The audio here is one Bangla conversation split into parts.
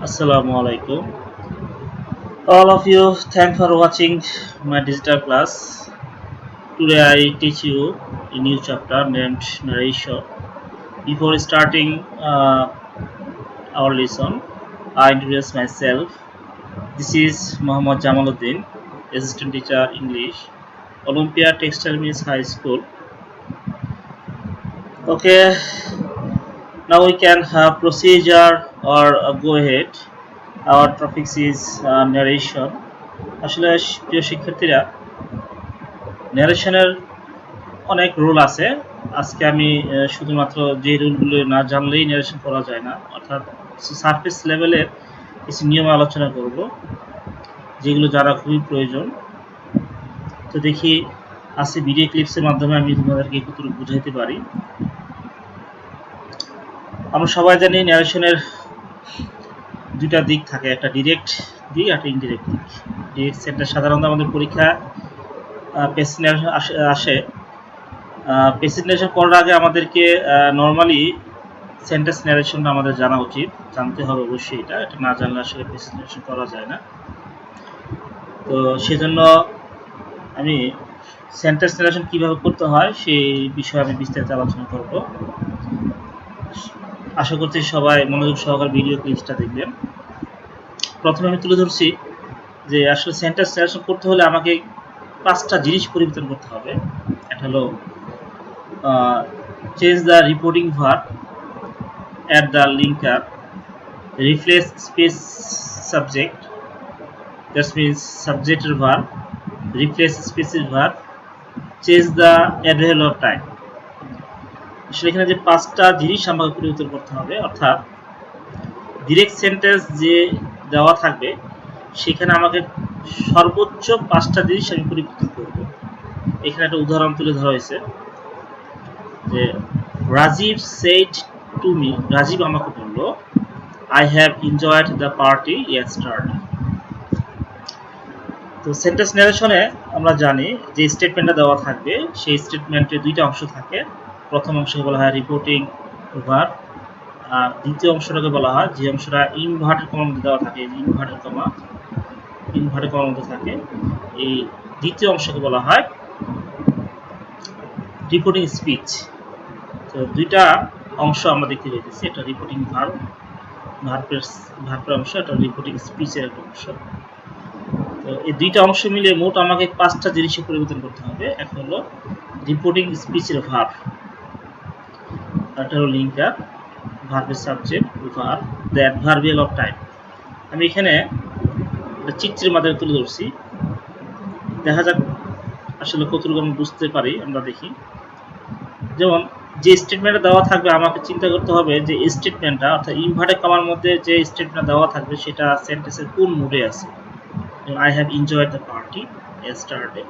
Assalamu alaikum. All of you, thanks for watching my digital class. Today I teach you a new chapter named narration. Before starting our lesson, I introduce myself. This is Muhammad Jamaluddin, Assistant Teacher English, Olympia Textile Mills High School. Okay, now we can have procedure or go ahead. Our topic is narration. আসলে প্রিয় শিক্ষার্থীরা, ন্যারেশনের অনেক রুল আছে। আজকে আমি শুধুমাত্র যে রুলগুলো না জানলেই ন্যারেশন করা যায় না, অর্থাৎ সারফেস লেভেলের কিছু নিয়ম আলোচনা করব যেগুলো জানা খুবই প্রয়োজন। তো দেখি আজকে ভিডিও ক্লিপসের মাধ্যমে আমি তোমাদেরকে একটু বুঝাইতে পারি। আমরা সবাই জানি ন্যারেশনের দুইটা দিক থাকে, একটা ডিরেক্ট দিক একটা ইনডিরেক্ট দিক। ডিরেক্ট সেন্টার সাধারণত আমাদের পরীক্ষা প্যাসিভ ন্যারেশন আসে। প্যাসিভ ন্যারেশন করার আগে আমাদেরকে নর্মালি সেন্টেন্স ন্যারেশনটা আমাদের জানা উচিত, জানতে হবে অবশ্যই। এটা না জানলে আসলে প্যাসিভ ন্যারেশন করা যায় না। তো সেজন্য আমি সেন্টেন্স ন্যারেশন কীভাবে করতে হয় সেই বিষয়ে আমি বিস্তারিত আলোচনা করব। আশা করছি সবাই মনোযোগ সহকারে ভিডিও ক্লিপসটা দেখবেন। প্রথমে আমি তুলে ধরছি যে আসলে সেন্টেন্স ন্যারেশন করতে হলে আমাকে 5টা জিনিস পরিবর্তন করতে হবে। একটা হলো change the reporting verb, add the linker, replace space subject, that means subject verb, replace space verb, change the address of time. আসলে এখানে যে 5টা জিনিস আমাকে পরিবর্তন করতে হবে, অর্থাৎ ডিরেক্ট সেন্টেন্স যে দেওয়া থাকবে সেখানে আমাকে সর্বোচ্চ 5টা জিনিস আমি পরিবর্তন করব। এখানে একটা উদাহরণ তুলে ধরা হয়েছে যে Rajiv said to me, Rajiv আমাকে বলল, I have enjoyed the party yesterday. তো সেন্টেন্স ন্যারেশনে আমরা জানি যে স্টেটমেন্টটা দেওয়া থাকবে সেই স্টেটমেন্টে দুইটা অংশ থাকে। প্রথম অংশকে বলা হয় রিপোর্টিং ভার্ব, আর দ্বিতীয় অংশটাকে বলা হয় যে অংশটা ইনভার্টেড কমার মধ্যে দেওয়া থাকে, ইনভার্টেড কমার মধ্যে থাকে, এই দ্বিতীয় অংশকে বলা হয় রিপোর্টিং স্পিচ। তো দুইটা অংশ আমরা দেখতে পাইতেছি, একটা রিপোর্টিং ভার্বের অংশ, একটা রিপোর্টিং স্পিচের একটা অংশ। তো এই দুইটা অংশ মিলে মোট আমাকে 5টা জিনিস পরিবর্তন করতে হবে। একটা হলো রিপোর্টিং স্পিচের ভার্ব, একটা হলো লিঙ্কার, ভার্বের subject, verb, the adverbial of time. আমি এখানে একটা চিত্রের মাধ্যমে তুলে ধরছি, দেখা যাক আসলে কতটুকু আমি বুঝতে পারি। আমরা দেখি, যেমন যে স্টেটমেন্টটা দেওয়া থাকবে আমাকে চিন্তা করতে হবে যে স্টেটমেন্টটা, অর্থাৎ ইনভার্টেড কমার মধ্যে যে স্টেটমেন্টটা দেওয়া থাকবে সেটা সেন্টেন্সের কোন মুডে আছে। I have enjoyed the party yesterday.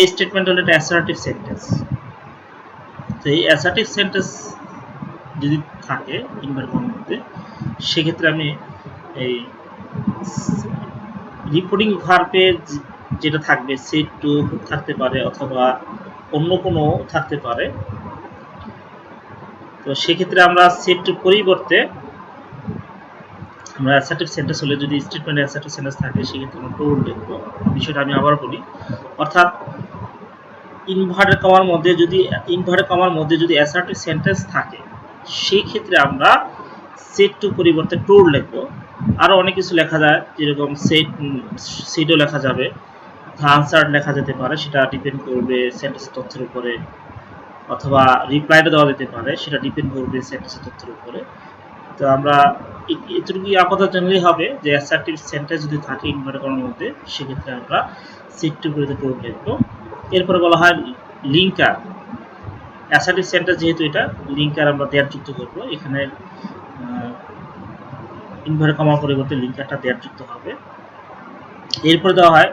এই স্টেটমেন্ট হলো একটা অ্যাসার্টিভ সেন্টেন্স। তো এই অ্যাসার্টিভ সেন্টেন্স যদি থাকে ইনভার্টেড মধ্যে, সেক্ষেত্রে আমি এই রিপোর্টিং ভার্বের যেটা থাকবে সেট টু থাকতে পারে অথবা অন্য কোনো থাকতে পারে। তো সেক্ষেত্রে আমরা সেট টু পরিবর্তে আমরা অ্যাসার্টিভ সেন্টেন্স হলে, যদি স্টেটমেন্ট অ্যাসার্টিভ সেন্টেন্স থাকে সেক্ষেত্রে আমরা টু লিখব। বিষয়টা আমি আবার বলি, অর্থাৎ ইনভার্টেড কমার মধ্যে যদি অ্যাসার্টিভ সেন্টেন্স থাকে সেই ক্ষেত্রে আমরা সেট টু পরিবর্তে টুর লিখব। আরও অনেক কিছু লেখা যায়, যেরকম সেটও লেখা যাবে, আনসার লেখা যেতে পারে, সেটা ডিপেন্ড করবে সেন্টেন্সের তথ্যের উপরে, অথবা রিপ্লাইটা দেওয়া যেতে পারে, সেটা ডিপেন্ড করবে সেন্টেন্সের তথ্যের উপরে। তো আমরা এটুকু আপাতত জানলেই হবে যে অ্যাসার্টিভ সেন্টেন্স যদি থাকে ইনভার্টেড কমার মধ্যে সেক্ষেত্রে আমরা সেট টু পরিবর্তে টুর লিখব। এরপরে বলা হয় লিঙ্কার। অ্যাসার্টিভ সেন্টেন্স যেহেতু এটা, লিঙ্কার আমরা দেয়ার যুক্ত করব। এখানে ইনভার্টেড কমার পরিবর্তে লিঙ্কারটা দেয়ার যুক্ত হবে। এরপরে দেওয়া হয়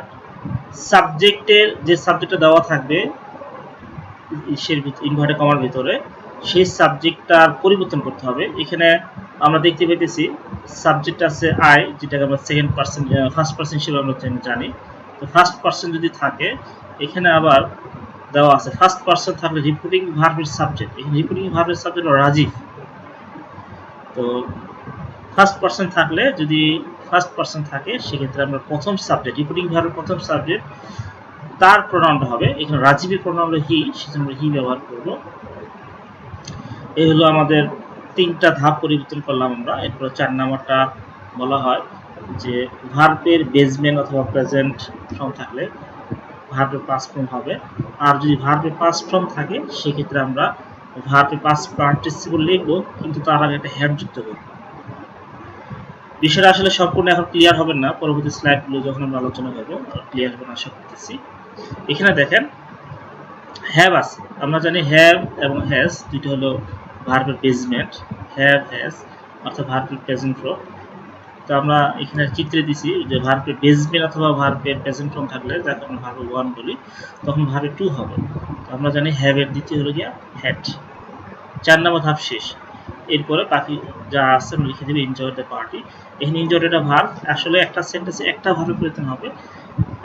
সাবজেক্টের, যে সাবজেক্টটা দেওয়া থাকবে ইনভার্টেড কমার ভিতরে সেই সাবজেক্টটার পরিবর্তন করতে হবে। এখানে আমরা দেখতে পেতেছি সাবজেক্ট আছে আই, যেটাকে আমরা ফার্স্ট পার্সন হিসেবে আমরা জানি। তো ফার্স্ট পার্সন যদি থাকে, এখানে আবার দেওয়া আছে ফার্স্ট পার্সন থাকলে রিপোর্টিং ভার্বের সাবজেক্ট, এখানে রিপোর্টিং ভার্বের সাবজেক্ট রাজীব। তো ফার্স্ট পারসন থাকলে যদি ফার্স্ট পারসন থাকে সেক্ষেত্রে আমরা প্রথম সাবজেক্ট রিপোর্টিং ভার্বের প্রথম সাবজেক্ট তার প্রোনাউনটা হবে। এখানে রাজীবের প্রোনাউন হলো হি, সেজন্য হি ব্যবহার করব। এই হলো আমাদের 3টা ধাপ পরিবর্তন করলাম আমরা। এরপর 4 নাম্বারটা বলা হয় যে ভার্বের বেসমেন্ট অথবা প্রেজেন্ট ফর্ম থাকলে ভার্বের পাস্ট ফর্ম হবে। আর যদি ভার্বের পাস্ট ফর্ম থাকে সেক্ষেত্রে আমরা ভার্বের পাস্ট পার্টিসিপল লিখবো, কিন্তু তার আগে একটা হ্যাড যুক্ত করব। বিষয়টা আসলে সম্পূর্ণ এখন ক্লিয়ার হবে না, পরবর্তী স্লাইডগুলো যখন আমরা আলোচনা করবো ক্লিয়ার হবে আশা করতেছি। এখানে দেখেন হ্যাভ আছে, আমরা জানি হ্যাভ এবং হ্যাজ দুটো হলো ভার্বের বেসমেন্ট, হ্যাভ হ্যাজ অর্থাৎ ভার্বের প্রেজেন্ট ফর্ম। তো আমরা এখানে চিত্রে দিছি যে ভার্বের বেসমেন্ট অথবা ভার্বের প্রেজেন্ট ফর্ম থাকলে যাকে আমরা ভার্ব 1 বলি তখন ভার্বে 2 হবে। তো আমরা জানি হ্যাভ এর দ্বিতীয় হলো গিয়া হ্যাড। 4 নম্বর ধাপ শেষ। এরপরে বাকি যা আছে আমরা লিখে দেব এনজয় দ্য পার্টি। এখানে এনজয় এটা ভার্ব, আসলে একটা সেন্টেন্সে একটা ভার্বে পরিবর্তন হবে,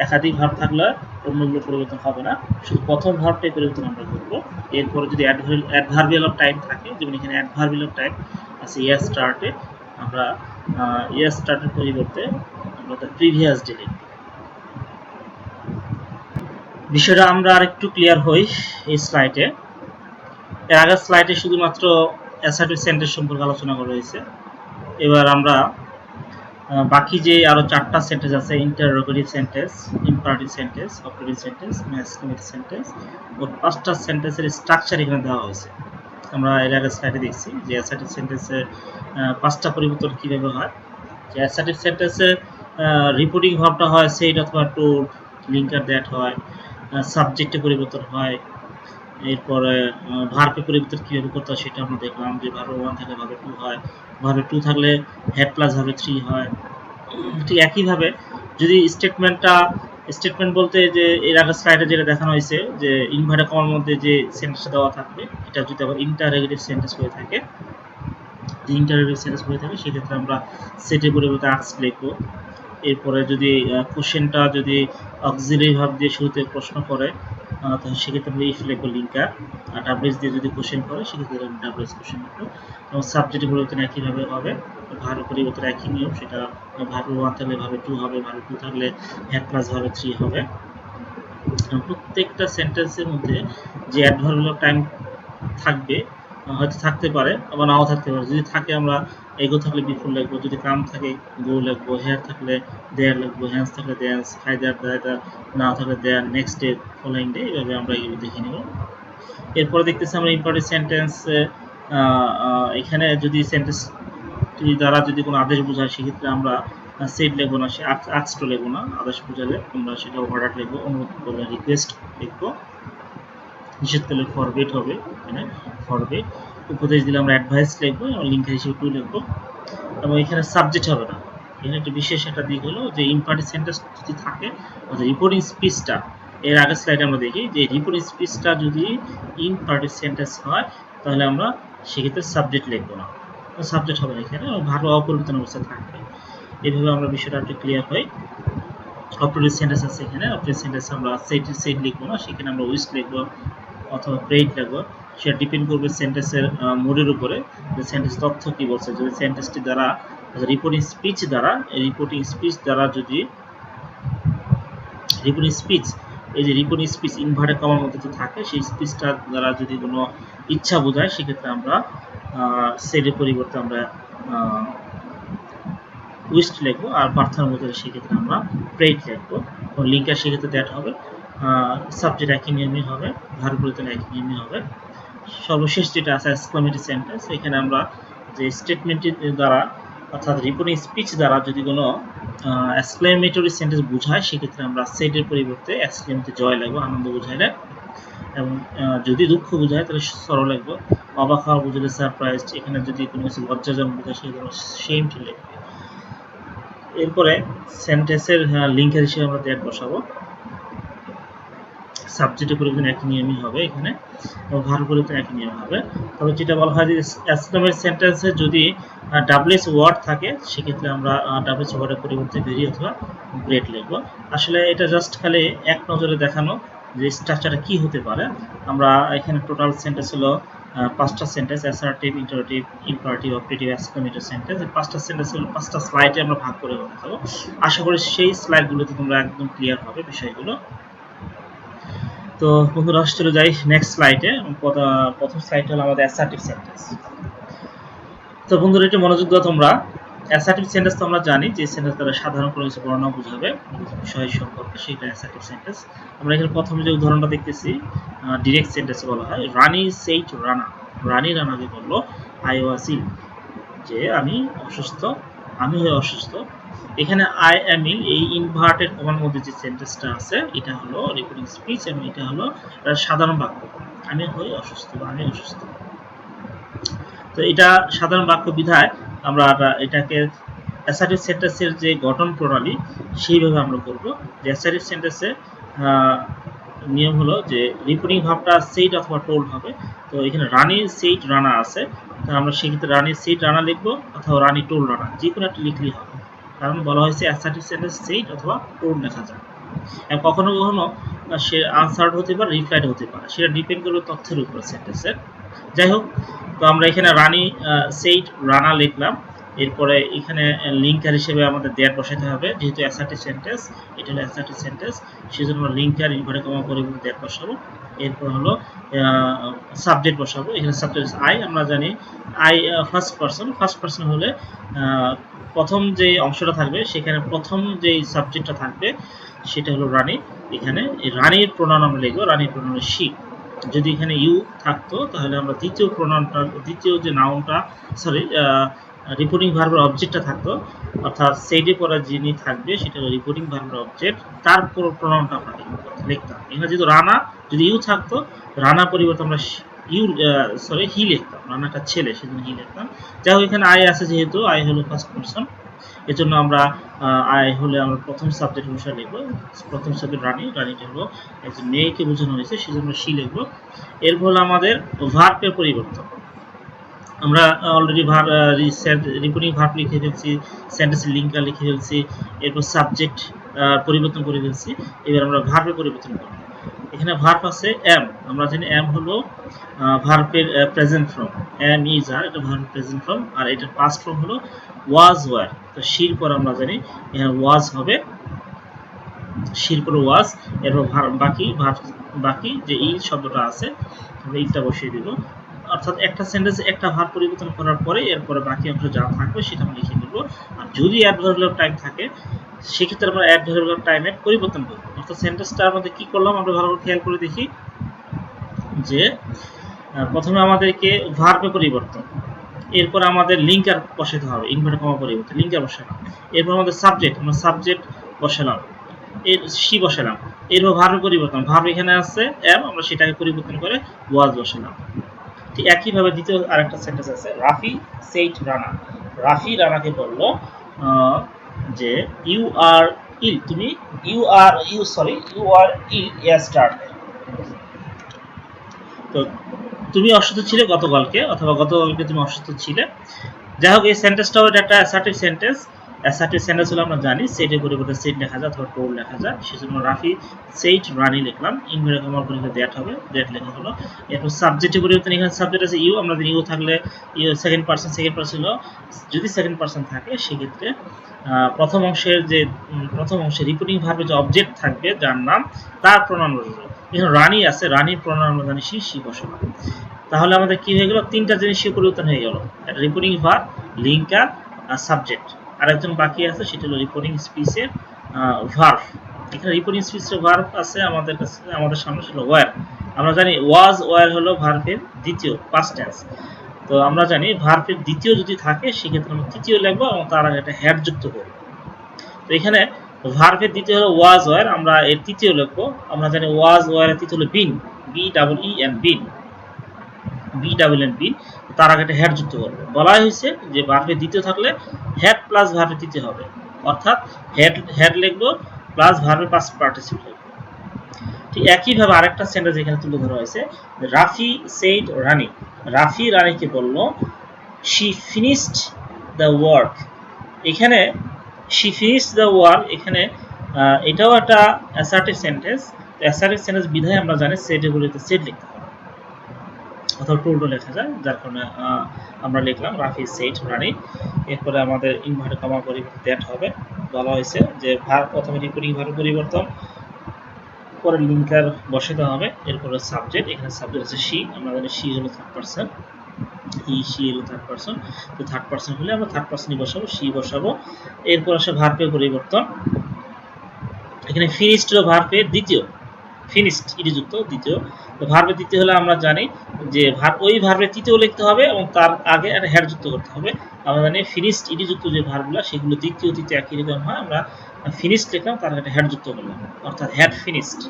একাধিক ভার্ব থাকলে অন্যগুলো পরিবর্তন হবে না, শুধু প্রথম ভার্বটাই পরিবর্তন আমরা করব। এরপরে যদি অ্যাডভার্বিয়াল অফ টাইম থাকে, যেমন এখানে অ্যাডভার্বিয়াল অফ টাইম আছে ইয়ার স্টার্টে, আমরা ইয়ার স্টার্টের পরিবর্তে আমরা দ্য প্রিভিয়াস ডে লিখব। বিষয়টা আমরা আরেকটু ক্লিয়ার হই এই স্লাইডে। এর আগের স্লাইডে শুধুমাত্র অ্যাসার্টিভ সেন্টেন্স সম্পর্কে আলোচনা করা হয়েছে। এবার আমরা বাকি যে আরো 4টা সেন্টেন্স আছে, interrogative sentence, imperative sentence, operative sentence, exclamative sentence, ওর 5টা সেন্টেন্সের স্ট্রাকচার এখানে দেওয়া হয়েছে। আমরা এর আগে স্লাইডে দেখছি যে অ্যাসার্টিভ সেন্টেন্সের 5টা পরিবর্তন কিভাবে হয়। যে অ্যাসার্টিভ সেন্টেন্সে রিপোর্টিং ভার্বটা হয় সেড অথবা টোল্ড, লিঙ্কার দ্যাট হয়, সাবজেক্টে পরিবর্তন হয়। এরপরে ভার্বে পরিবর্তন কীভাবে করতে হয় সেটা আমরা দেখলাম, যে ভার্বে 1 থাকলে ভার্বে 2 হয়, ভার্বে 2 থাকলে হ্যাড প্লাস ভার্বে 3 হয়। ঠিক একইভাবে যদি স্টেটমেন্ট বলতে যে এর আগের স্লাইডে যেটা দেখানো হয়েছে যে ইনভার্টেড কমার মধ্যে যে সেন্টেন্সটা দেওয়া থাকবে, এটা যদি আবার ইন্টারোগেটিভ সেন্টেন্স হয়ে থাকে, ইন্টারোগেটিভ সেন্টেন্স হয়ে থাকে সেক্ষেত্রে আমরা সেটের পরিবর্তে আস্ক লিখবো। এরপরে যদি কোশ্চেনটা যদি অক্সিলারি ভার্ব দিয়ে শুরুতে প্রশ্ন করে তাহলে সেক্ষেত্রে আমরা ইফ লিখবো লিঙ্কার, আর ডাব্লিউএস দিয়ে যদি কোশ্চেন করে সেক্ষেত্রে আমরা ডাব্লিউএস কোশ্চেন লিখবো। এবং সাবজেক্টের পরিবর্তন একইভাবে হবে, ভার্বের পরিবর্তন একই নিয়ম, সেটা ভার্বে 1 থাকলে ভার্বে 2 হবে, ভার্বে 2 থাকলে হ্যাড প্লাস ভার্বে 3 হবে। প্রত্যেকটা সেন্টেন্সের মধ্যে যে অ্যাডভার্বিয়াল অফ টাইম থাকবে, হয়তো থাকতে পারে আবার নাও থাকতে পারে। যদি থাকে আমরা এগো থাকলে বিফোর লিখবো, যদি কাম থাকে গো লিখবো, হেয়ার থাকলে দেয়ার লিখবো, হ্যান্ডস থাকলে দেয়ার্স, হাইদার দায়দার, না থাকলে দেয়ার, নেক্সট ডে, ফলোইং ডে, এইভাবে আমরা এগুলো দেখে নেব। এরপরে দেখতেছি আমরা ইম্পারেটিভ সেন্টেন্স। এখানে যদি সেন্টেন্সটি দ্বারা যদি কোনো আদেশ বোঝায় সেক্ষেত্রে আমরা সেড লিখবো না, সে আস্কড লিখবো না, আদেশ বোঝালে আমরা সেটা অর্ডার লিখবো, অনুরোধ করলে রিকোয়েস্ট লিখবো, নিষেধ করলে ফরবিড হবে, এখানে ফরবিড। উপদেশ দিলে আমরা অ্যাডভাইস লিখবো এবং লিঙ্কার হিসেবে 2 লিখবো। এবং এখানে সাবজেক্ট হবে না। এখানে একটা বিশেষ একটা দিক হলো যে ইম্পারেটিভ সেন্টেন্স যদি থাকে, অর্থাৎ রিপোর্টিং স্পিচটা, এর আগের স্লাইডে আমরা দেখি যে রিপোর্টিং স্পিচটা যদি ইম্পারেটিভ সেন্টেন্স হয় তাহলে আমরা সেক্ষেত্রে সাবজেক্ট লিখবো না, সাবজেক্ট হবে না এখানে, ভার্ব অপরিবর্তন অবস্থায় থাকবে। এইভাবে আমরা বিষয়টা একটু ক্লিয়ার হয়। অপারেটিভ সেন্টেন্স আছে এখানে, অপারেটিভ সেন্টেন্স আমরা সেট লিখবো না, সেখানে আমরা উইশ লিখবো অথবা প্রেইড লিখবো। সেটা ডিপেন্ড করবে সেন্টেন্সের মোডের উপরে, যে সেন্টেন্স তথ্য কি বলছে। যদি সেন্টেন্সটি দ্বারা রিপোর্টিং স্পিচ দ্বারা যদি রিপোর্টিং স্পিচ ইনভার্টেড কমার মধ্যে যদি থাকে, সেই স্পিচটা দ্বারা যদি কোনো ইচ্ছা বোঝায় সেক্ষেত্রে আমরা সেটের পরিবর্তে আমরা উইশ লিখবো, আর প্রার্থনার মধ্যে সেক্ষেত্রে আমরা প্রেইড লিখবো। লিঙ্কার সেক্ষেত্রে দ্যাট হবে, সাবজেক্ট একই নিয়মই হবে, ভার্ব পরিবর্তন একই নিয়মই হবে। সর্বশেষ যেটা আছে এক্সক্লেমেটরি সেন্টেন্স, এখানে আমরা যে স্টেটমেন্টের দ্বারা অর্থাৎ রিপোর্টিং স্পিচ দ্বারা যদি কোনো এক্সক্লেমেটরি সেন্টেন্স বোঝায় সেক্ষেত্রে আমরা সেটের পরিবর্তে এক্সক্লেমেটরি জয় লিখবো, আনন্দ বোঝাইলে। এবং যদি দুঃখ বোঝায় তাহলে সরল লিখবো, অবাক হওয়া বুঝলে সারপ্রাইজড, এখানে যদি কোনো কিছু লজ্জাজনক বোঝায় সেক্ষেত্রে শেমড লিখবো। এরপরে সেন্টেন্সের লিঙ্কার হিসেবে আমরা দ্যাট বসাবো। সাবজেক্টের পরিবর্তন একই নিয়মই হবে এখানে, এবং ভার্ব পরিবর্তন একই নিয়ম হবে। তবে যেটা বলা হয় যে এক্সক্লেমেটরি সেন্টেন্সে যদি ডাব্লিউএস ওয়ার্ড থাকে সেক্ষেত্রে আমরা ডাব্লিউএস ওয়ার্ডের পরিবর্তে ভেরি অথবা গ্রেট লিখবো। আসলে এটা জাস্ট খালি এক নজরে দেখানো যে স্ট্রাকচারটা কি হতে পারে। আমরা এখানে টোটাল সেন্টেন্স হলো পাঁচটা sentence assertive, interactive, imperative, operative, exclamatory sentence. এই পাঁচটা সেন্টেন্স পাঁচটা স্লাইডে আমরা ভাগ করে দেখাবো। আশা করি সেই স্লাইডগুলোতে তোমরা একদম ক্লিয়ার হবে বিষয়গুলো। তো বন্ধুরা চলে যাই নেক্সট স্লাইডে। প্রথম স্লাইড হলো আমাদের অ্যাসার্টিভ সেন্টেন্স। তো বন্ধুরা একটু মনোযোগ দাও তোমরা। অ্যাসার্টিভ সেন্টেন্স তো আমরা জানি যে সেন্টেন্স দ্বারা সাধারণ কোনো কিছু বর্ণনা বোঝাবে বিষয় সম্পর্কে, সেটা অ্যাসার্টিভ সেন্টেন্স। আমরা এখানে প্রথমে যে উদাহরণটা দেখতেছি ডিরেক্ট সেন্টেন্স বলা হয়। রানী সেইড রানা, রানী রানাকে বললো আই ওয়াজ ইল, যে আমি অসুস্থ, আমি হয়ে অসুস্থ। এখানে আই অ্যাম ইল এই ইনভার্টেড কমার মধ্যে যে সেন্টেন্সটা আছে এটা হলো রিপোর্টিং স্পিচ এবং এটা হলো সাধারণ বাক্য। আমি হয়ে অসুস্থ বা আমি অসুস্থ। তো এটা সাধারণ বাক্য বিধায় আমরা এটাকে অ্যাসার্টিভ সেন্টেন্সের যে গঠন প্রণালী সেইভাবে আমরা করব। যে অ্যাসার্টিভ সেন্টেন্সে নিয়ম হলো যে রিপোর্টিং ভাবটা সেইড অথবা টোল্ড হবে। তো এখানে রানী সেইড রানা আছে, তো আমরা সেক্ষেত্রে রানী সেইড রানা লিখবো অথবা রানী টোল্ড রানা, যে কোনো একটা লিখলেই হবে, কারণ বলা হয়েছে অ্যাসার্টিভ সেন্টেন্স সেইড অথবা টোল্ড লেখা যায়। কখনো কখনো সে আনসার্ড হতে পারে, রিপ্লাইড হতে পারে, সেটা ডিপেন্ড করবে তথ্যের উপর সেন্টেন্সের। যাই হোক, তো আমরা এখানে রানী সেইড রানা লিখলাম। এরপরে এখানে লিঙ্কার হিসেবে আমাদের দ্যাট বসাতে হবে, যেহেতু অ্যাসার্টিভ সেন্টেন্স, এটা হলো অ্যাসার্টিভ সেন্টেন্স, সেজন্য আমরা লিঙ্কার ইনভার্টেড কমা পরিবর্তে দ্যাট বসাবো। এরপর হলো সাবজেক্ট বসাবো। এখানে সাবজেক্ট আই, আমরা জানি আই ফার্স্ট পারসন হলে প্রথম যে অংশটা থাকবে সেখানে প্রথম যে সাবজেক্টটা থাকবে সেটা হলো রানী। এখানে রানীর প্রোনাউন আমরা লিখবো, রানীর প্রোনাউন শি। যদি এখানে ইউ থাকতো তাহলে আমরা দ্বিতীয় প্রোনাউনটা, দ্বিতীয় যে নাউনটা রিপোর্টিং ভার্বের অবজেক্টটা থাকতো, অর্থাৎ সেইডে পরে যিনি থাকবে সেটা হলো রিপোর্টিং ভার্বের অবজেক্ট, তার প্রোনাউনটা আমরা লিখতাম। এখানে যেহেতু রানা, যদি ইউ থাকতো রানা পরিবর্তে আমরা হি লিখতাম, রানাটা ছেলে সেজন্য হি লিখতাম। যাই হোক, এখানে আই আছে, যেহেতু আই হলো ফার্স্ট পারসন, এজন্য আমরা আই হলে আমরা প্রথম সাবজেক্ট অনুসারে লিখবো। প্রথম সাবজেক্ট রানী, রানীটা হলো একজন মেয়েকে বোঝানো হয়েছে সেজন্য সি লিখবো। এরপর হলো আমাদের ভার্বের পরিবর্তন। আমরা অলরেডি রিপোর্টিং ভার্ব লিখে ফেলছি, সেন্টেন্সের লিঙ্কার লিখে ফেলছি, এরপর সাবজেক্ট পরিবর্তন করে ফেলছি। এবার আমরা ভার্বের পরিবর্তন করব। এখানে ভার্ব আছে এম, আমরা জানি এম হলো ভার্বের প্রেজেন্ট ফর্ম, এম ইজ আর, এটা ভার্বের প্রেজেন্ট ফর্ম, আর এটার পাস্ট ফর্ম হলো ওয়াজ ওয়ার। তো শির পর আমরা জানি এখানে ওয়াজ হবে, শির পর ওয়াজ। এরপর বাকি যে ই শব্দটা আছে আমরা ইটা বসিয়ে দিব। অর্থাৎ একটা সেন্টেন্সে একটা ভার্ব পরিবর্তন করার পরে এরপরে বাকি অংশ যা থাকবে সেটা আমরা লিখে দেব। আর যদি অ্যাডভার্বিয়াল টাইম থাকে সেক্ষেত্রে আমরা অ্যাডভার্বিয়াল টাইমে পরিবর্তন করব। অর্থাৎ সেন্টেন্সটার মধ্যে কি করলাম আমরা ভালো করে খেয়াল করে দেখি যে প্রথমে আমাদেরকে ভার্বে পরিবর্তন, এরপর আমাদের লিঙ্কার বসাতে হবে, ইনভার্টেড কমা পরিবর্তন লিঙ্কার বসালাম। এরপর আমাদের সাবজেক্ট, আমরা সাবজেক্ট বসালাম, এর সি বসালাম। এরপর ভার্ব পরিবর্তন, ভার্ব এখানে আছে এম, আমরা সেটাকে পরিবর্তন করে ওয়াজ বসালাম। ঠিক একইভাবে দ্বিতীয় আরেকটা সেন্টেন্স আছে, রাফি সেইড রানা, রাফি রানাকে বলল যে ইউ আর ইল, তুমি ইউ আর ইল ইয়েস্টারডে, তো তুমি অসুস্থ ছিলে গতকালকে, অথবা গতকালকে তুমি অসুস্থ ছিলে। যাই হোক, এই সেন্টেন্সটাও একটা অ্যাসার্টিভ সেন্টেন্স। অ্যাসার্টিভ সেন্টেন্স হলো আমরা জানি সেইডের পরিবর্তে সেইড লেখা যায় অথবা টোল লেখা যায়, সেজন্য রাফি সেইড রানি লিখলাম, ইনভার্টেড কমার পরিবর্তে দ্যাট হবে, দ্যাট লেখা হলো। এরপর সাবজেক্টের পরিবর্তন, এখানে সাবজেক্ট আছে ইউ, আমরা ইউ থাকলে ইউ সেকেন্ড পারসন হলো, যদি সেকেন্ড পারসন থাকে সেক্ষেত্রে প্রথম অংশের রিপোর্টিং ভার্বে যে অবজেক্ট থাকবে যার নাম তার প্রণাম বসবে। এখানে রানী আছে, রানীর প্রণাম আমরা জানি সি বসাবো। তাহলে আমাদের কি হয়ে গেল, তিনটা জিনিসই পরিবর্তন হয়ে গেল, রিপোর্টিং ভার্ব, লিঙ্কার আর সাবজেক্ট। আরেকজন বাকি আছে, সেটা হলো রিপোর্টিং স্পিচের ভার্ব। এখানে রিপোর্টিং স্পিচের ভার্ব আছে আমাদের কাছে, আমাদের সামনে ছিল ওয়্যার। আমরা জানি ওয়াজ ওয়্যার হলো ভার্বের দ্বিতীয় পাস্ট টেন্স। তো আমরা জানি ভার্বের দ্বিতীয় যদি থাকে সেক্ষেত্রে আমরা তৃতীয় লিখবো এবং তার আগে একটা হ্যাড যুক্ত করব। তো এখানে ভার্বের দ্বিতীয় হলো ওয়াজ ওয়্যার, আমরা এর তৃতীয় লিখবো। আমরা জানি ওয়াজ ওয়্যারের তৃতীয় হলো বিন, বিন, তার আগে একটা হ্যাড যুক্ত করবো। বলা হয়েছে যে ভার্বের দ্বিতীয় থাকলে হ্যাড প্লাস ভার্বের তৃতীয় হবে, অর্থাৎ হ্যাড লিখবো প্লাস ভার্বের পাস্ট পার্টিসিপল লিখবো। ঠিক একইভাবে আরেকটা সেন্টেন্স এখানে তুলে ধরা হয়েছে, রাফি সেইড রানী, রাফি রানীকে বলল শি ফিনিশড দ্য ওয়ার্ক। এখানে শি ফিনিশড দ্য ওয়ার্ক, এখানে এটাও একটা অ্যাসার্টিভ সেন্টেন্স। অ্যাসার্টিভ সেন্টেন্স বিধায় আমরা জানি সেটের পরিবর্তে সেট লিখতে হবে। অথবা টোল্ডও লেখা যায়, যার কারণে আমরা লিখলাম রাফি সেট রানি। এরপরে আমাদের ইনভার্টেড কমার পরিবর্তে দ্যাট হবে, বলা হয়েছে যে ভার্ব প্রথমে রিপিটিং ভার্বের পরিবর্তন, পরে লিঙ্কার বসাতে হবে, এরপরে সাবজেক্ট, এখানে সাবজেক্ট হচ্ছে শি, আমরা জানি শি হলো থার্ড পারসন, হি শি হলো থার্ড পারসন, তো থার্ড পারসন হলে আমরা থার্ড পারসনই বসাবো, শি বসাবো। এরপর আসে ভার্বের পরিবর্তন, এখানে ফিনিশড হলো ভার্বের দ্বিতীয়, ফিনিশড ইডিযুক্ত দ্বিতীয়, তো ভার্বের দ্বিতীয় হলে আমরা জানি যে ওই ভার্বের তৃতীয় লিখতে হবে এবং তার আগে একটা হেড যুক্ত করতে হবে। আমরা জানি ফিনিশড ইডিযুক্ত যে ভার্বগুলো সেগুলো দ্বিতীয় তৃতীয় একই রকম হয়, আমরা ফিনিশড লিখলাম, তার একটা হেড যুক্ত করলাম, অর্থাৎ হ্যাড ফিনিশড।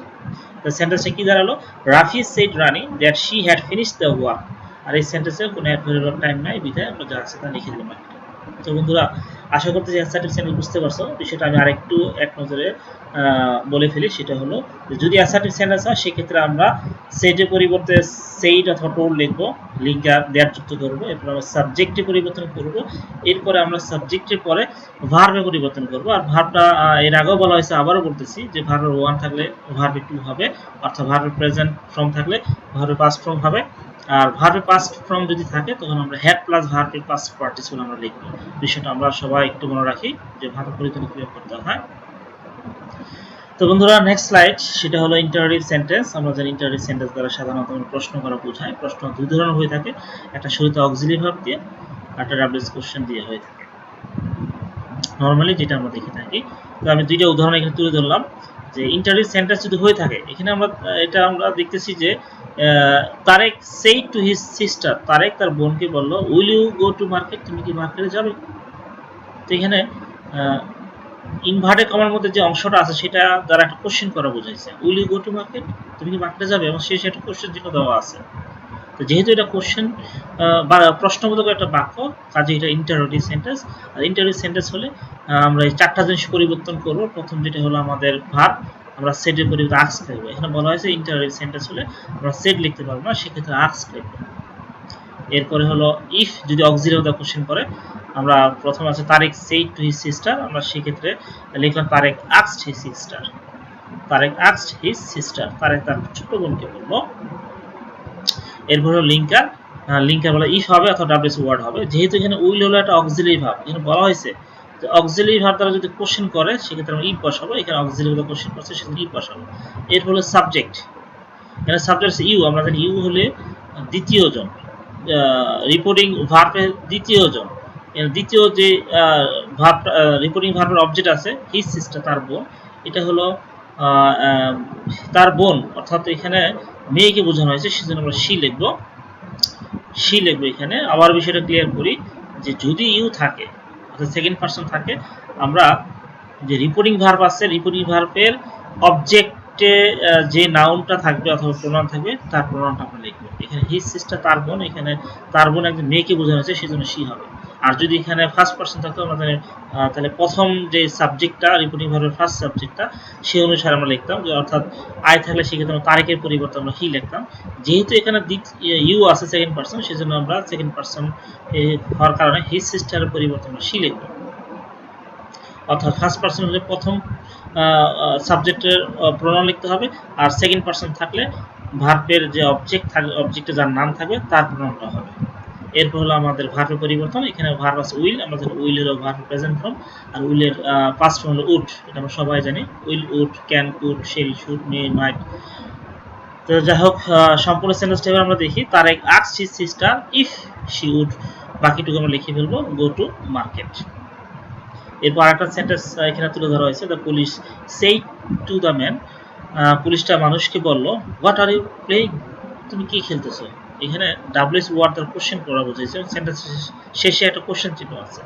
তো সেন্টেন্সে কি দাঁড়ালো, Rafi said Rani that she had finished the work. আর এই সেন্টেন্সে কোনো অ্যাডভার্ব টাইম নাই, বিধায় আমরা যা আছে তা লিখে দিলাম। তো বন্ধুরা, আশা করতেছি অ্যাসার্টিভ সেন্টেন্স বুঝতে পারছো। বিষয়টা আমি আরেকটু এক নজরে বলে ফেলি, সেটা হলো যদি অ্যাসার্টিভ সেন্টেন্স হয় সেক্ষেত্রে আমরা সেটের পরিবর্তে সেইড অথবা টোল্ড লিখবো, লিঙ্কার দ্যাট যুক্ত করবো, এরপর আমরা সাবজেক্টে পরিবর্তন করব, এরপরে আমরা সাবজেক্টের পরে ভার্বে পরিবর্তন করব। আর ভার্বটা এর আগেও বলা হয়েছে, আবারও বলতেছি যে ভার্বের 1 থাকলে ভার্বে 2 হবে, অর্থাৎ ভার্বের প্রেজেন্ট ফর্ম থাকলে ভার্বে পাস্ট ফর্ম হবে। আর ভার্বের পাস্ট ফর্ম যদি থাকে তখন আমরা হ্যাড প্লাস ভার্বের পাস্ট পার্টিসিপল আমরা লিখব। বিষয়টা আমরা সবাই একটু মনে রাখি যে ভার্ব পরিবর্তন কিভাবে করতে হয়। তো বন্ধুরা, নেক্সট স্লাইড, সেটা হলো ইন্টারোগেটিভ সেন্টেন্স। আমরা জানি ইন্টারোগেটিভ সেন্টেন্স দ্বারা সাধারণত আমরা প্রশ্ন করা বোঝায়। প্রশ্ন দুই ধরনের হয়ে থাকে, একটা শুরুতে অক্সিলারি ভার্ব দিয়ে, একটা ডাব্লিউএস কোশ্চেন দিয়ে হয়ে থাকে নরমালি, যেটা আমরা দেখে থাকি। তো আমি দুইটা উদাহরণ এখানে তুলে ধরলাম যে ইন্টারোগেটিভ সেন্টেন্স যদি হয়ে থাকে, এখানে আমরা দেখতেছি যে Tarek said to his sister, Tarek তার বোনকে বললো will you go to market, তুমি কি মার্কেটে যাবে। তো এখানে ইনভার্টেড কমার মধ্যে যে অংশটা আছে সেটা দ্বারা একটা কোশ্চেন করা বোঝাইছে, will you go to market, তুমি কি মার্কেটে যাবে, এবং শেষে একটা কোশ্চেন চিহ্ন দেওয়া আছে। তো যেহেতু এটা কোশ্চেন বা প্রশ্নবোধক একটা বাক্য, কাজে এটা ইন্টারোগেটিভ সেন্টেন্স। আর ইন্টারোগেটিভ সেন্টেন্স হলে আমরা এই চারটা জিনিস পরিবর্তন করব। প্রথম যেটা হলো আমাদের ভার্ব, আমরা সেটের পরিবর্তে আস্ক লিখব। এখানে বলা হয়েছে ইন্টারোগেটিভ সেন্টেন্স হলে আমরা সেট লিখতে পারবো না, সেক্ষেত্রে আস্ক লিখব। এরপরে হলো ইফ যদি অক্সিলারি দ্য কোশ্চেন করে, আমরা প্রথম আছে Tarek said to his sister, আমরা সেক্ষেত্রে লিখলাম Tarek asked his sister, Tarek asked his sister, Tarek তার ছোট বোনকে বললো। এরপর হলো লিঙ্কার, লিঙ্কার বলে ইফ হবে অথবা ডাব্লিউএস ওয়ার্ড হবে। যেহেতু এখানে উইল হলো একটা অক্সিলারি ভার্ব, এখানে বলা হয়েছে যে অক্সিলারি ভার্ব দ্বারা যদি কোশ্চেন করে সেক্ষেত্রে আমরা ইফ বসাবো, এখানে অক্সিলারি দ্বারা কোশ্চেন করছে সেক্ষেত্রে ইফ বসাবো। এরপর হলো সাবজেক্ট, এখানে সাবজেক্ট ইউ, আমরা জানি ইউ হলে দ্বিতীয় জন, রিপোর্টিং ভার্বের দ্বিতীয় জন, দ্বিতীয় যে ভার্ব রিপোর্টিং ভার্বের অবজেক্ট আছে হিজ সিস্টার, তার বোন, এটা হলো তার বোন, অর্থাৎ এখানে মেয়েকে বোঝানো হয়েছে, সেজন্য আমরা শি লিখবো, শি লিখবো। এখানে আবার বিষয়টা ক্লিয়ার করি যে যদি ইউ থাকে অর্থাৎ সেকেন্ড পারসন থাকে, আমরা যে রিপোর্টিং ভার্ব আছে রিপোর্টিং ভার্বের অবজেক্টে যে নাউনটা থাকবে অথবা প্রোনাউন থাকবে তার প্রোনাউনটা আমরা লিখবো। এখানে হিজ সিস্টার তার বোন, এখানে তার বোন একজন মেয়েকে বোঝানো হয়েছে, সেজন্য শি হবে। আর যদি এখানে ফার্স্ট পারসন থাকতো আমরা তাহলে প্রথম যে সাবজেক্টটা রিপোর্টিং ভার্বের ফার্স্ট সাবজেক্টটা সেই অনুসারে আমরা লিখতাম, যে অর্থাৎ আই থাকলে সেক্ষেত্রে আমরা তারিখের পরিবর্তে আমরা হি লিখতাম। যেহেতু এখানে ইউ আছে সেকেন্ড পারসন, সেজন্য আমরা সেকেন্ড পারসন হওয়ার কারণে হিজ সিস্টারের পরিবর্তে আমরা শি লিখবো। অর্থাৎ ফার্স্ট পারসন হলে প্রথম সাবজেক্টের প্রোনাউন লিখতে হবে, আর সেকেন্ড পারসন থাকলে ভার্বের যে অবজেক্ট থাকবে, অবজেক্টে যার নাম থাকবে তার প্রোনাউনটা হবে। এরপর হলো আমাদের ভার্বের পরিবর্তন, এখানে ভার্ব আছে উইল, আমাদের উইল হলো ভার্ব প্রেজেন্ট ফর্ম, আর উইলের পাস্ট ফর্ম হলো উড, এটা আমরা সবাই জানি, will, would, can, could, shall, should, may, might. তো যাই হোক, সম্পূর্ণ সেন্টেন্সটা এবার আমরা দেখি, Tarek asked his sister if she would, বাকিটুকু আমরা লিখে ফেলবো গো টু মার্কেট। এরপর আরেকটা সেন্টেন্স এখানে তুলে ধরা হয়েছে, দ্য পুলিশ সেই টু দ্য ম্যান, পুলিশটা মানুষকে বলল হোয়াট আর ইউ প্লেইং, তুমি কি খেলতেছো। এখানে ডাব্লিউএস ওয়ার্ড দ্বারা কোশ্চেন করা বোঝাইছে, সেন্টেন্স শেষে একটা কোশ্চেন চিহ্ন আছে।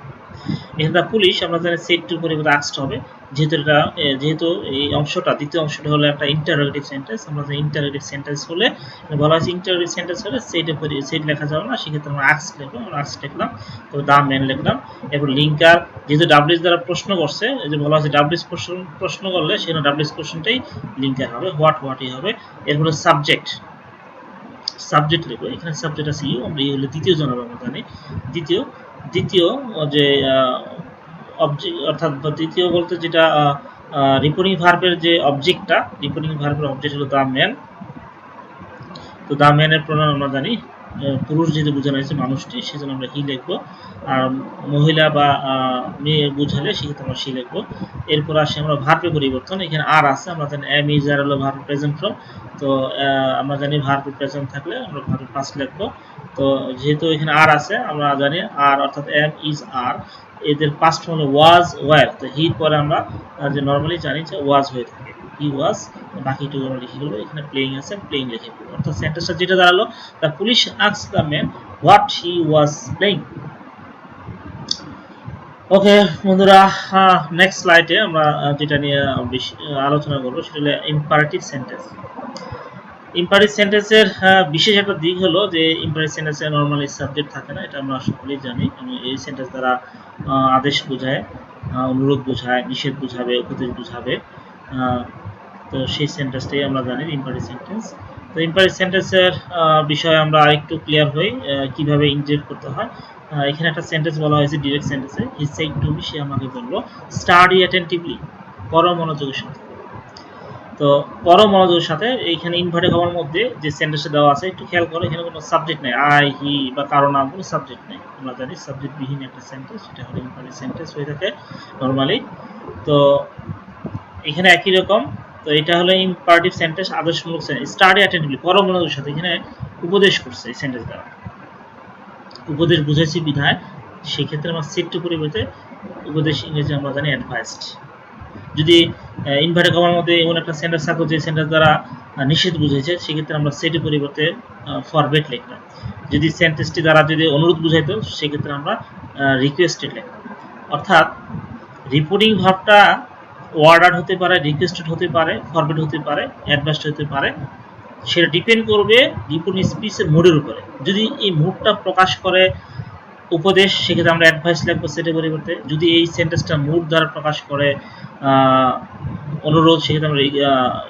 এখানে দ্য পুলিশ আমরা জানি সেড টুর পরিবর্তে আস্কড হবে, যেহেতু এই অংশটা দ্বিতীয় অংশটা হলো একটা ইন্টারোগেটিভ সেন্টেন্স। আমরা জানি ইন্টারোগেটিভ সেন্টেন্স হলে বলা হয়েছে ইন্টারোগেটিভ সেন্টেন্স হলে সেড লেখা যাবে না, সেক্ষেত্রে আমরা আস্ক লিখবো, আমরা আস্ক লিখলাম, তো দা ম্যান লিখলাম। এরপর লিঙ্কার, যেহেতু ডাব্লিউএস দ্বারা প্রশ্ন করছে, এই যে বলা হয়েছে ডাব্লিউএস প্রশ্ন করলে সেখানে ডাব্লিউএস কোশ্চেনটাই লিঙ্কার হবে, হোয়াটই হবে। এরপর সাবজেক্ট, সাবজেক্ট লিখবো, এখানে সাবজেক্ট আছে ইউ, আমরা ইউ হলে দ্বিতীয় জন হবে, আমরা জানি দ্বিতীয় যে অবজেক্ট, অর্থাৎ দ্বিতীয় বলতে যেটা রিপোর্টিং ভার্বের যে অবজেক্টটা, রিপোর্টিং ভার্বের অবজেক্ট হলো দা ম্যান। তো দা ম্যানের প্রোনাউন আমরা জানি পুরুষ যেহেতু বোঝানো হয়েছে মানুষটি, সেজন্য আমরা হি লিখবো। আর মহিলা বা মেয়ে বোঝালে সেক্ষেত্রে আমরা সি লিখবো। এরপর আসি আমরা ভার্বের পরিবর্তন। এখানে আর আছে, আমরা জানি এম ইজ আর হলো ভার্ব প্রেজেন্ট ফর্ম। তো আমরা জানি ভার্ব প্রেজেন্ট থাকলে আমরা ভার্ব পাস্ট লিখবো। তো যেহেতু এখানে আর আছে, আমরা জানি আর অর্থাৎ এম ইজ আর, এদের পাস্ট হলো ওয়াজ ওয়ার। তো হির পরে আমরা যে নর্মালি জানি যে ওয়াজ হয়ে থাকে, হি ওয়াজ। বাকিটুকু আমরা লিখে ফেলবো। এখানে প্লেইং আছে, প্লেইং লিখে ফেলবো। অর্থাৎ সেন্টেন্সটা যেটা দাঁড়ালো, the police asked the man what he was playing. Okay বন্ধুরা, নেক্সট স্লাইডে আমরা যেটা নিয়ে বেশি আলোচনা করবো সেটা হলো ইম্পারেটিভ সেন্টেন্স। ইম্পারেটিভ সেন্টেন্সের বিশেষ একটা দিক হলো যে ইম্পারেটিভ সেন্টেন্সে নরমালি সাবজেক্ট থাকে না, এটা আমরা সকলেই জানি। এই সেন্টেন্স দ্বারা আদেশ বোঝায়, অনুরোধ বোঝায়, নিষেধ বোঝাবে, উপদেশ বোঝাবে। তো সেই সেন্টেন্সটাই আমরা জানি ইম্পারেটিভ সেন্টেন্স। তো ইম্পারেটিভ সেন্টেন্সের বিষয়ে আমরা আরেকটু ক্লিয়ার হই কিভাবে ইনজেক্ট করতে হয়। এখানে একটা সেন্টেন্স বলা হয়েছে ডিরেক্ট সেন্টেন্সে, হি সেড টু মি, সে আমাকে বলল, স্টাডি অ্যাটেন্টিভলি, পড়ো মনোযোগের সাথে। তো পড়ো মনোযোগের সাথে এইখানে ইনভার্টেড কমার মধ্যে যে সেন্টেন্সটা দেওয়া আছে একটু খেয়াল করো, এখানে কোনো সাবজেক্ট নেই, আই হি বা কারো নাম, কোনো সাবজেক্ট নেই। আমরা জানি সাবজেক্ট বিহীন একটা সেন্টেন্স সেটা হলো ইম্পারেটিভ সেন্টেন্স হয়ে থাকে নরমালি। তো এখানে একই রকম। তো এটা হলো ইম্পারেটিভ সেন্টেন্স, আদেশমূলক সেন্টেন্স। স্টাডি অ্যাটেন্টিভলি, পড়ো মনোযোগের সাথে, এখানে উপদেশ করছে এই সেন্টেন্স দ্বারা, উপদেশ বুঝাইছি বিধায় সেই ক্ষেত্রে আমরা সেড টু পরিবর্তে উপদেশ ইংরেজি আমরা জানি অ্যাডভাইসড। যদি ইনভার্টেড কমার মধ্যে এমন একটা সেন্টেন্স থাকো যে সেন্টেন্স দ্বারা নিষেধ বুঝাইছে, সেক্ষেত্রে আমরা সেটের পরিবর্তে ফরবেট লিখলাম। যদি সেন্টেন্সটি দ্বারা যদি অনুরোধ বুঝাইতো, সেক্ষেত্রে আমরা রিকোয়েস্টেড লিখলাম। অর্থাৎ রিপোর্টিং ভাবটা অর্ডার হতে পারে, রিকোয়েস্টেড হতে পারে, ফরবেট হতে পারে, অ্যাডভাইসড হতে পারে। সেটা ডিপেন্ড করবে রিপোর্টিং স্পিচের মোডের উপরে। যদি এই মোডটা প্রকাশ করে উপদেশ, সেক্ষেত্রে আমরা অ্যাডভাইস লিখবো সেটের পরিবর্তে। যদি এই সেন্টেন্সটা মুড দ্বারা প্রকাশ করে অনুরোধ, সেক্ষেত্রে আমরা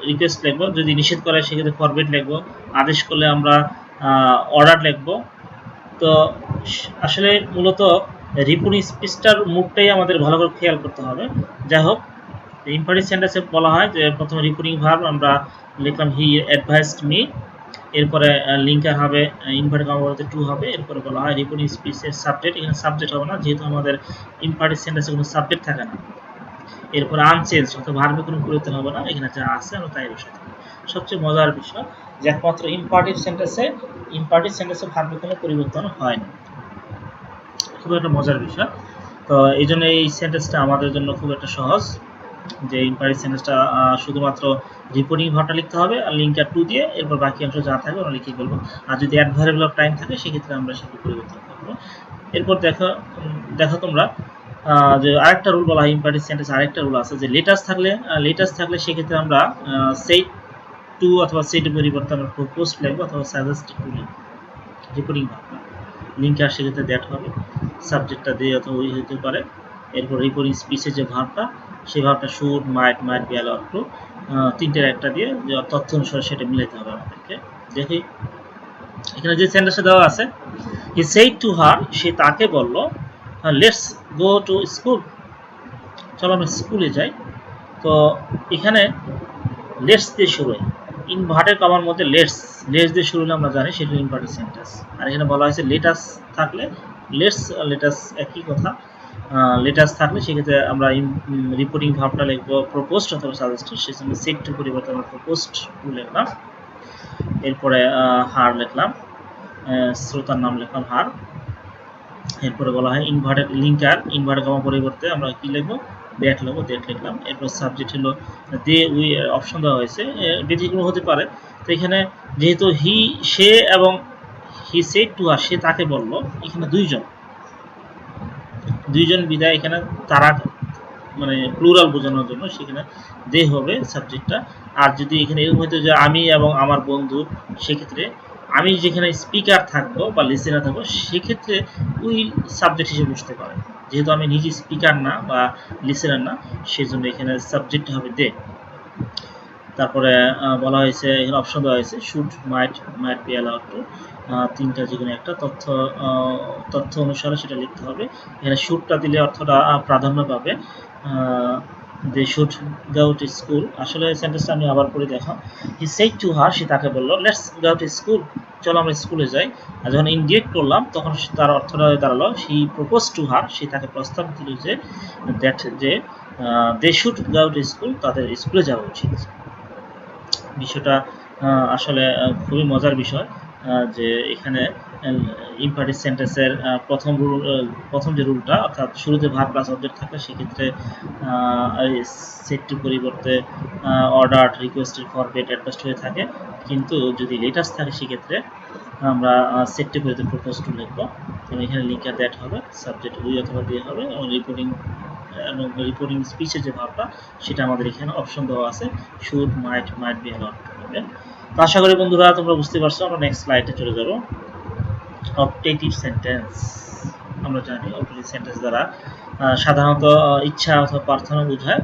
রিকোয়েস্ট লিখবো। যদি নিষেধ করে সেক্ষেত্রে ফরবিড লিখবো। আদেশ করলে আমরা অর্ডার লিখবো। তো আসলে মূলত রিপোর্টিং স্পিচটার মুডটাই আমাদের ভালো করে খেয়াল করতে হবে। যাই হোক, ইম্পারেটিভ সেন্টেন্সে বলা হয় যে প্রথমে রিপোর্টিং ভার্ব আমরা লিখলাম হি অ্যাডভাইসড মি, এরপরে লিঙ্কার হবে ইনভার্টেড কমা বলতে টু হবে। এরপরে বলা হয় রিপোর্টিং স্পিচের সাবজেক্ট, এখানে সাবজেক্ট হবে না যেহেতু আমাদের ইম্পারেটিভ সেন্টেন্সে কোনো সাবজেক্ট থাকে না। এরপরে আনচেঞ্জ, অর্থাৎ ভার্বে কোনো পরিবর্তন হবে না, এখানে যা আছে আমরা তাই বসাতে হবে। সবচেয়ে মজার বিষয় যে একমাত্র ইম্পারেটিভ সেন্টেন্সে ভার্বে কোনো পরিবর্তন হয় না, খুব একটা মজার বিষয়। তো এই জন্য এই সেন্টেন্সটা আমাদের জন্য খুব একটা সহজ, যে ইম্পারেটিভ সেন্টেন্সটা শুধুমাত্র রিপোর্টিং ভার্বটা লিখতে হবে আর লিঙ্কার টু দিয়ে, এরপর বাকি অংশ যা থাকবে আমরা লিখে ফেলবো। আর যদি অ্যাডভার্বিয়াল অফ টাইম থাকে সেক্ষেত্রে আমরা সেটা পরিবর্তন করবো। এরপর দেখো তোমরা যে আরেকটা রুল বলা হয় ইম্পারেটিভ সেন্টেন্স, আরেকটা রুল আছে যে লেটাস থাকলে সেক্ষেত্রে আমরা সেড টু অথবা সেডের পরিবর্তে আমরা প্রপোজড লিখবো অথবা সাজেস্টেড টু লিখবো। রিপোর্টিং ভার্ব লিঙ্কার সেক্ষেত্রে দ্যাট হবে, সাবজেক্টটা দিয়ে অথবা ওই হতে পারে। এরপর রিপোর্টিং স্পিচের যে ভার্বটা, সেই ভার্বটা should, might be allowed to, তিনটের একটা দিয়ে যে তথ্য অনুসারে সেটা মিলাতে হবে আমাদেরকে। দেখি এখানে যে সেন্টেন্সটা দেওয়া আছে, হি সেড টু হার, সে তাকে বলল, লেটস গো টু স্কুল, চলো আমরা স্কুলে যাই। তো এখানে লেটস দিয়ে শুরু হয়, ইনভার্টেড কমার মধ্যে লেটস দিয়ে শুরু হলে আমরা জানি সেটা ইম্পারেটিভ সেন্টেন্স। আর এখানে বলা হয়েছে লেটাস থাকলে, লেটাস একই কথা, লেটাস থাকলে সেক্ষেত্রে আমরা রিপোর্টিং ভার্বটা লিখবো প্রপোজড অথবা সাজেস্টেড, সেই সঙ্গে সেড টু পরিবর্তে আমরা প্রপোজড টু লিখলাম। এরপরে হার লিখলাম, শ্রোতার নাম লিখলাম হার। এরপরে বলা হয় ইনভার্টেড ইনভার্টেড কমা পরিবর্তে আমরা কি লিখবো, দ্যাট লিখলাম। এরপর সাবজেক্ট হলো দে, উই অপশন দেওয়া হয়েছে, ব্যতিক্রম হতে পারে। তো এখানে যেহেতু সে এবং হি সেড টু হার, সে তাকে বলল, এখানে দুইজন বিদায়, এখানে তারা মানে প্লুরাল বোঝানোর জন্য সেখানে দে হবে সাবজেক্টটা। আর যদি এখানে এরকম হতো যে আমি এবং আমার বন্ধু, সেক্ষেত্রে আমি যেখানে স্পিকার থাকবো বা লিসেনার থাকবো, সেক্ষেত্রে ওই সাবজেক্ট হিসেবে বুঝতে পারে। যেহেতু আমি নিজে স্পিকার না বা লিসেনার না, সেজন্য এখানে সাবজেক্ট হবে দে। তারপরে বলা হয়েছে, এখানে অপশন দেওয়া হয়েছে should, might be allowed two, তিনটা যে কোনো একটা তথ্য অনুসারে সেটা লিখতে হবে। এখানে শুডটা দিলে অর্থটা প্রাধান্য পাবে, they should go to school. আসলে সেন্টেন্সটা আমি আবার পড়ে দেখা। হি সেড টু হার, সে তাকে বলল লেটস গো টু স্কুল, চলো আমরা স্কুলে যাই। আর যখন ইন্ডিকেট করলাম তখন তার অর্থটা দাঁড়ালো হি প্রপোজ টু হার, সে তাকে প্রস্তাব দিল যে দ্যাট যে they should go to school, তাদের স্কুলে যাওয়া উচিত। বিষয়টা আসলে খুবই মজার বিষয় যে এখানে ইম্পারেটিভ সেন্টেন্সের প্রথম যে রুলটা, অর্থাৎ শুরুতে ভার্ব প্লাস অবজেক্ট থাকলে সেক্ষেত্রে সেটটির পরিবর্তে অর্ডার, রিকোয়েস্টেড, ফরগেট, অ্যাডজাস্ট হয়ে থাকে। কিন্তু যদি লেটার্স থাকে সেক্ষেত্রে আমরা সেটটির পরিবর্তে প্রপোজ টু লিখবো এবং এখানে লিঙ্কার দ্যাট হবে, সাবজেক্ট উই অথবা দিয়ে হবে এবং রিপোর্টিং স্পিচের যে ভাবটা সেটা আমাদের এখানে অপশন দেওয়া আছে, শুড, মাইট বি, নট হবে। তো আশা করি বন্ধুরা তোমরা বুঝতে পারছো। আমরা নেক্সট স্লাইডে চলে যাব। Optative sentence. আমরা জানি অপটেটিভ সেন্টেন্স দ্বারা সাধারণত ইচ্ছা অথবা প্রার্থনা বোঝায়।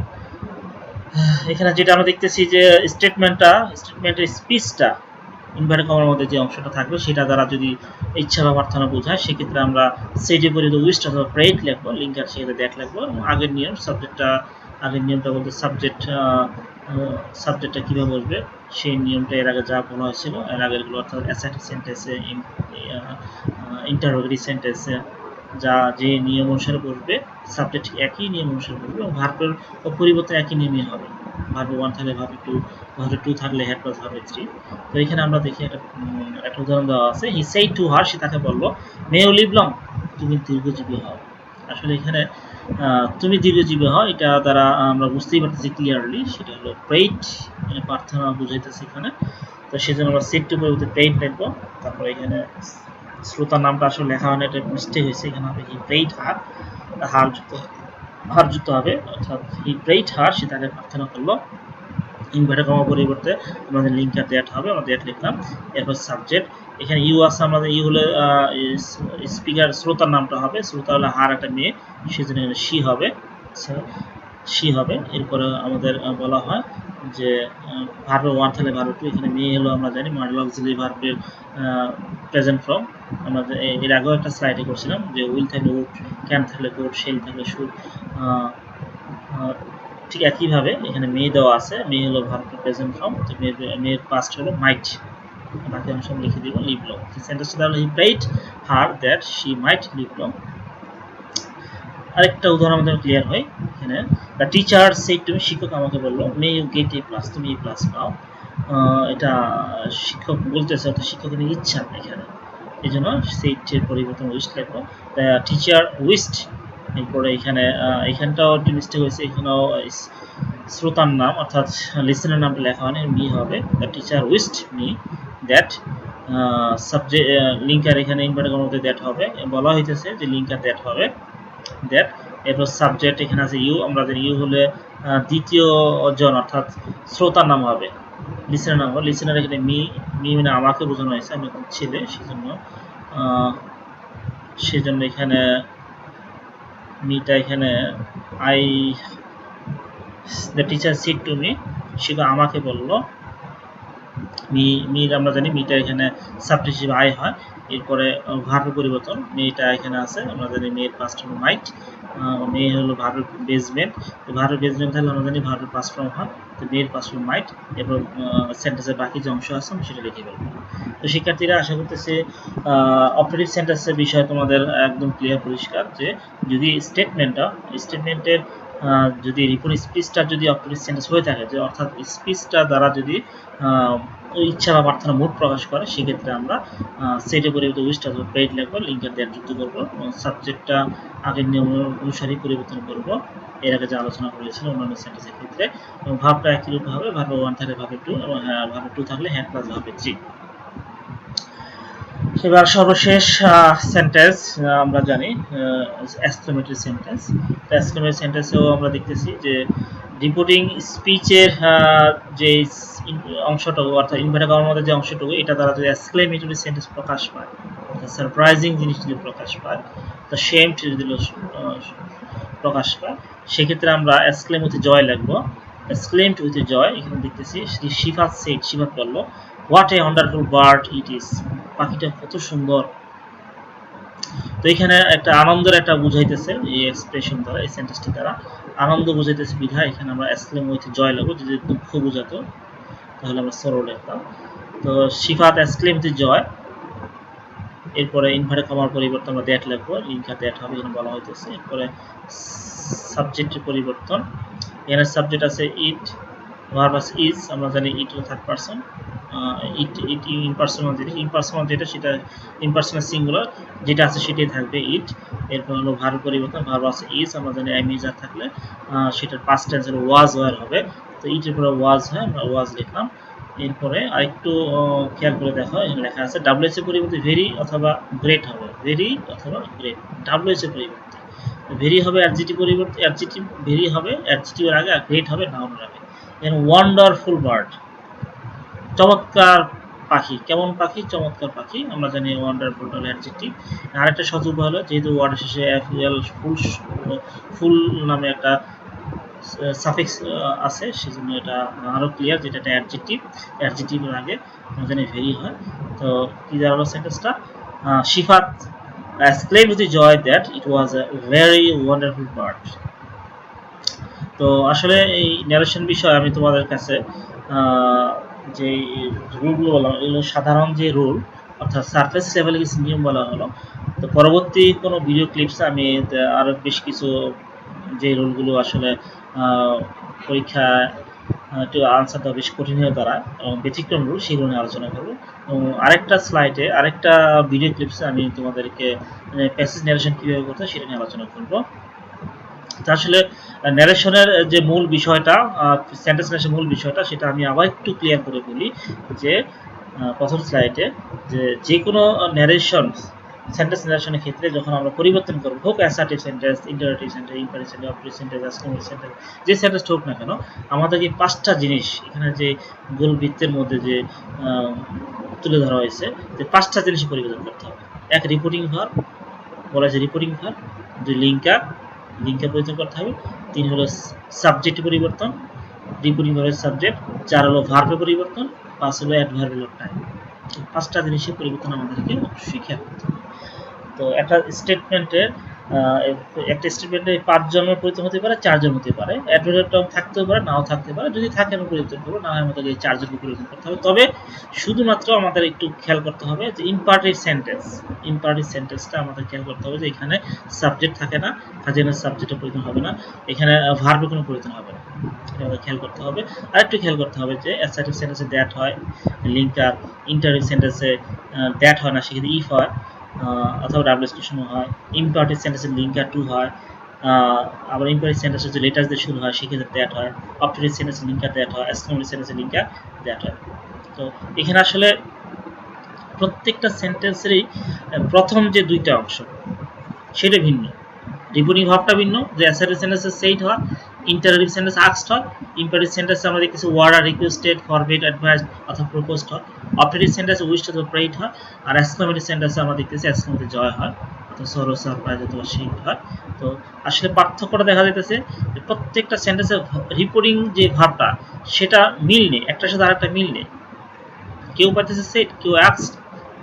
এখানে যেটা আমরা দেখতেছি যে স্টেটমেন্টের স্পিচটা ইনভার্টেড কমার মধ্যে যে অংশটা থাকবে সেটা দ্বারা যদি ইচ্ছা বা প্রার্থনা বোঝায় সেক্ষেত্রে আমরা সেটে পরিবর্তে উইশ অথবা প্রেড লিখবো, লিঙ্কার সেক্ষেত্রে দ্যাট লিখবো। এবং আগের নিয়মটা বলতে সাবজেক্টটা কীভাবে বসবে সেই নিয়মটা এর আগে যা বলা হয়েছিল এর আগেরগুলো, অর্থাৎ অ্যাসার্টিভ সেন্টেন্সে, ইন্টারোগেটিভ সেন্টেন্সে যে নিয়ম অনুসারে বসবে সাবজেক্ট একই নিয়ম অনুসারে বসবে এবং ভার্বের পরিবর্তন একই নিয়মই হবে। ভার্ব 1 থাকলে ভার্ব 2, ভার্ব 2 থাকলে হ্যাড প্লাস ভার্ব 3। তো এখানে আমরা দেখি একটা উদাহরণ দেওয়া আছে। হি সেড টু হার, সে তাকে বলল মে ইউ লিভ লং, তুমি দীর্ঘজীবী হও। আসলে এখানে তুমি দীর্ঘজীবী হও এটা দ্বারা আমরা বুঝতেই পারতেছি ক্লিয়ারলি সেটা হলো প্রেইড, মানে প্রার্থনা বুঝাইতেছে এখানে। তো সেজন্য আমরা সেড টু পরিবর্তে প্রেইড লিখবো। তারপর এখানে শ্রোতার নামটা আসলে লেখা হয় না, এটা মিস্টেক হয়েছে। এখানে হবে হি প্রেইড হার, হার যুক্ত হবে, অর্থাৎ হি প্রেইড হার, সে তাকে প্রার্থনা করলো। ইনভার্টেড কমা পরিবর্তে আমাদের লিঙ্কার দ্যাট হবে, আমরা দ্যাট লিখলাম। এরপর সাবজেক্ট, এখানে ইউ আছে, আমাদের ইউ হলে স্পিকার শ্রোতার নামটা হবে, শ্রোতা হলে হার একটা মেয়ে, সেজন্য শি হবে, এরপরে আমাদের বলা হয় যে ভার্ব 1 থাকলে ভার্ব 2, এখানে মেয়ে হলো আমরা জানি মডেল অক্সিলারি ভার্বের প্রেজেন্ট ফর্ম। আমরা এর আগেও একটা স্লাইডে করছিলাম যে উইল থাকলে উড, ক্যান থাকলে কুড, শেল থাকলে শুড। ঠিক একইভাবে এখানে মেয়ে দেওয়া আছে, মেয়ে হলো ভার্বের প্রেজেন্ট ফর্ম, তো মেয়ের পাস্ট হলো মাইট। বাকি অংশ লিখে দিব লিভ লং। সেন্টেন্সটা তাহলে he prayed her that she might live long. আরেকটা উদাহরণ আমাদের ক্লিয়ার হয় এখানে, the teacher said to me, শিক্ষক আমাকে বললো may you get A plus, তুমি এ প্লাস পাও। এটা শিক্ষক বলতেছে, অর্থাৎ শিক্ষকের ইচ্ছা এখানে, এই জন্য সেটের পরিবর্তন উইশ লিখবো। দ্য টিচার উইশড, এরপরে এখানটাও একটু মিস্টেক হয়েছে, এখানেও শ্রোতার নাম অর্থাৎ লিসেনার নামটা লেখা হয় না, মি হবে। The teacher wished me that, subject linker এখানে ইনভার্টেড কমার মধ্যে দ্যাট হবে, বলা হইতেছে যে লিঙ্কার দ্যাট হবে দ্যাট। এরপর সাবজেক্ট এখানে আছে ইউ, আমরা জানি ইউ হলে দ্বিতীয় জন অর্থাৎ শ্রোতার নাম হবে, লিসেনার নাম হবে। লিসেনার এখানে মি মানে আমাকে বোঝানো হয়েছে, আমি ছেলে, সেজন্য এখানে মিটা এখানে the teacher said to me, শিক্ষক আমাকে বললো। মির আমরা জানি মিটা এখানে সাবজেক্ট হিসেবে আই হয়। এরপরে ভার্বের পরিবর্তন, মেয়েটা এখানে আছে, আমরা জানি মেয়ের পাস্ট ফর্ম মাইট, মেয়ে হলো ভার্বের বেসমেন্ট, তো ভার্বের বেসমেন্ট থাকলে আমরা জানি ভার্বের পাস্ট ফর্ম হয়, তো মেয়ের পাস্ট ফর্ম মাইট। এরপর সেন্টেন্সের বাকি যে অংশ আছে সেটা লিখে ফেলবো। তো শিক্ষার্থীরা আশা করতেছি অপারেটিভ সেন্টেন্সের বিষয়ে তোমাদের একদম ক্লিয়ার পরিষ্কার যে যদি স্টেটমেন্টের যদি রিপোর্ট স্পিচটা যদি অপারেটিভ সেন্টেন্স হয়ে থাকে, যে অর্থাৎ স্পিচটা দ্বারা যদি ইচ্ছা বা প্রার্থনা মুড প্রকাশ করে সেক্ষেত্রে আমরা সেটের পরিবর্তে উইশ অথবা প্রেইড লিখবো, লিঙ্কার দ্যাট যুক্ত করবো, সাবজেক্টটা আগের নিয়ম অনুসারে পরিবর্তন করব এর আগে যে আলোচনা করেছিল অন্যান্য সেন্টেন্সের ক্ষেত্রে। এবং ভার্বটা একই রূপে হবে, ভার্ব 1 থাকলে ভার্ব 2 এবং ভার্ব 2 থাকলে হ্যাড প্লাস ভার্ব 3। এবার সর্বশেষ সেন্টেন্স আমরা জানি এক্সক্লেমেটরি সেন্টেন্স। এক্সক্লেমেটরি সেন্টেন্সেও আমরা দেখতেছি যে রিপোর্টিং স্পিচের যে অংশটুকু অর্থাৎ ইনভার্টেড কমার মধ্যে যে অংশটুকু এটা দ্বারা যদি এক্সক্লেমেটরি সেন্টেন্স প্রকাশ পায়, সারপ্রাইজিং জিনিস যদি প্রকাশ পায়, তো শেমড যদি প্রকাশ পায় সেক্ষেত্রে আমরা এক্সক্লেম উইথ জয় লিখবো, এক্সক্লেমড উইথ জয়। এখানে দেখতেছি শিফাত সেড, শিফাত বলল what a wonderful bird it is, পাখিটা কত সুন্দর। তো এখানে একটা আনন্দের একটা বুঝাইতেছে এই এক্সপ্রেশন দ্বারা, এই সেন্টেন্সটি দ্বারা আনন্দ বুঝাইতেছে বিধায় এখানে আমরা এক্সক্লেম উইথ জয় লাগবো। যদি দুঃখ বুঝাতো তাহলে আমরা সরো লিখতাম। তো সিফাত এক্সক্লেম উইথ জয়, এরপরে ইনভার্টেড কমার পরিবর্তন আমরা দ্যাট লিখবো, লিঙ্কার দ্যাট হবে এখানে বলা হইতেছে। এরপরে সাবজেক্টের পরিবর্তন, এখানে সাবজেক্ট আছে ইট, ভার্ব আছে ইজ, আমরা জানি ইট হলো থার্ড পারসন, ইট ইমপার্সোনাল জিনিস, ইমপার্সোনাল যেটা সেটা ইমপার্সোনাল সিঙ্গুলার, যেটা আছে সেটাই থাকবে ইট। এরপর হলো ভার্ব পরিবর্তন, ভার্ব আছে ইজ, আমরা জানি এম ইজ আর থাকলে সেটার পাস্ট টেন্স হলো ওয়াজ ওয়ার হবে, তো ইটের পরে ওয়াজ হয়, আমরা ওয়াজ লিখলাম। এরপরে আরেকটু খেয়াল করে দেখো, এখানে লেখা আছে ডাব্লিউএস এর পরিবর্তে ভেরি অথবা গ্রেট হবে, ভেরি অথবা গ্রেট, ডাব্লিউএস এর পরিবর্তে ভেরি হবে অ্যাডজেক্টিভ পরিবর্তে, অ্যাডজেক্টিভ ভেরি হবে অ্যাডজেক্টিভের আগে, আর গ্রেট হবে নাউনের আগে। এখানে ওয়ান্ডারফুল বার্ড, চমৎকার পাখি, কেমন পাখি, চমৎকার পাখি, আমরা জানি ওয়ান্ডারফুল হলো অ্যাডজেক্টিভ। আরেকটা সহযোগ হলো যেহেতু ওয়ার্ডের শেষে এফএল ফুল নামে একটা সাফিক্স আছে, সেজন্য এটা আরো ক্লিয়ার, যেটা একটা অ্যাডজেক্টিভ, অ্যাডজেক্টিভের আগে আমরা জানি ভেরি হয়। তো কি দাঁড়ালো সেন্টেন্সটা, সিফাত exclaimed with joy that it was a very wonderful bird. তো আসলে এই ন্যারেশন বিষয়ে আমি তোমাদের কাছে যে রুলগুলো বললাম, এগুলো সাধারণ যে রুল, অর্থাৎ সারফেস লেভেলে কিছু নিয়ম বলা হলো। তো পরবর্তী কোনো ভিডিও ক্লিপসে আমি আরও বেশ কিছু যে রুলগুলো আসলে পরীক্ষায় একটু আনসার দেওয়া বেশ কঠিন হয়ে দাঁড়ায় এবং ব্যতিক্রম রুল, সেগুলো নিয়ে আলোচনা করবো। এবং আরেকটা স্লাইডে আরেকটা ভিডিও ক্লিপসে আমি তোমাদেরকে প্যাসেজ ন্যারেশন কীভাবে করতে হয় সেটা নিয়ে আলোচনা করবো। তা আসলে ন্যারেশনের যে মূল বিষয়টা, সেন্টেন্স ন্যারেশনের মূল বিষয়টা, সেটা আমি আবার একটু ক্লিয়ার করে বলি যে প্রথম স্লাইডে যে কোনো ন্যারেশন, সেন্টেন্স ন্যারেশনের ক্ষেত্রে যখন আমরা পরিবর্তন করব, হোক assertive sentence, interactive sentence, imperative sentence, operative sentence, exclamative sentence, যে সেন্টেন্স হোক না কেন, আমাদেরকে পাঁচটা জিনিস এখানে যে গোল বৃত্তের মধ্যে যে তুলে ধরা হয়েছে, যে পাঁচটা জিনিস পরিবর্তন করতে হবে। এক, রিপোর্টিং ভার্ব, বলা হয়েছে রিপোর্টিং ভার্ব। দুই, লিঙ্কার পরিবর্তন করতে হবে। তিন হলো সাবজেক্ট পরিবর্তন, রিপোর্টিং ভার্বের সাবজেক্ট। চার হলো ভার্বের পরিবর্তন। পাঁচ হলো অ্যাডভার্বিয়াল টাইম। পাঁচটা জিনিসের পরিবর্তন আমাদেরকে অবশ্যই খেয়াল করতে হবে। তো একটা স্টেটমেন্টের পাঁচ জনের পরিবর্তন হতে পারে, চারজন হতে পারে, অ্যাডভার্বিয়াল টার্ম থাকতেও পারে, নাও থাকতে পারে। যদি থাকে আমরা পরিবর্তন করবো, না হয় আমাদের এই চারজনকে পরিবর্তন করতে হবে। তবে শুধুমাত্র আমাদের একটু খেয়াল করতে হবে যে ইম্পারেটিভ সেন্টেন্সটা আমাদের খেয়াল করতে হবে যে এখানে সাবজেক্ট থাকে না, কাজে সাবজেক্টের পরিবর্তন হবে না, এখানে ভার্বের কোনো পরিবর্তন হবে না, এটা আমাদের খেয়াল করতে হবে। আর একটু খেয়াল করতে হবে যে অ্যাসার্টিভ সেন্টেন্সে দ্যাট হয়, লিঙ্কার, ইন্টারেটিভ সেন্টেন্সে দ্যাট হয় না, সেক্ষেত্রে ইফ হয়, অথবা ডাবল এক্সক্লুশন হয়। ইম্পারেটিভ সেন্টেন্সে লিঙ্কার টু হয়, আবার ইম্পারেটিভ সেন্টেন্সে যে লেটার দিয়ে শুরু হয় সেক্ষেত্রে দ্যাট হয়, অপারেটিভ সেন্টেন্সে লিঙ্কার দ্যাট হয়, এক্সক্লেমেটিভ সেন্টেন্সে লিঙ্কার দ্যাট হয়। তো এখানে আসলে প্রত্যেকটা সেন্টেন্সেরই প্রথম যে দুইটা অংশ সেটা ভিন্ন, রিপোর্টিং ভাবটা ভিন্ন, যে অ্যাসার্টিভ সেন্টেন্সে সেইড হয়, ইন্টারেটিভ সেন্টেন্স আস্কড হয়, ইম্পারেটিভ সেন্টেন্সে আমরা দেখতেছি ওয়ার্ড আর রিকোয়েস্টেড, ফরবিড, অ্যাডভাইস অথবা প্রপোজড হয়, অপারেটিভ সেন্টেন্সে উইশড অথবা প্রেইড হয়, আর এক্সক্লেমেটিভ সেন্টেন্সে আমরা দেখতেছি এক্সক্লেমেটিভ জয় হয়, অথবা সরো, সারপ্রাইজ অথবা শিট হয়। তো আসলে পার্থক্যটা দেখা যাইতেছে যে প্রত্যেকটা সেন্টেন্সের রিপোর্টিং যে ভাবটা সেটা মিল নেই, একটার সাথে আরেকটা মিল নেই। কেউ পাইতেছে সেট, কেউ অ্যাস্কড,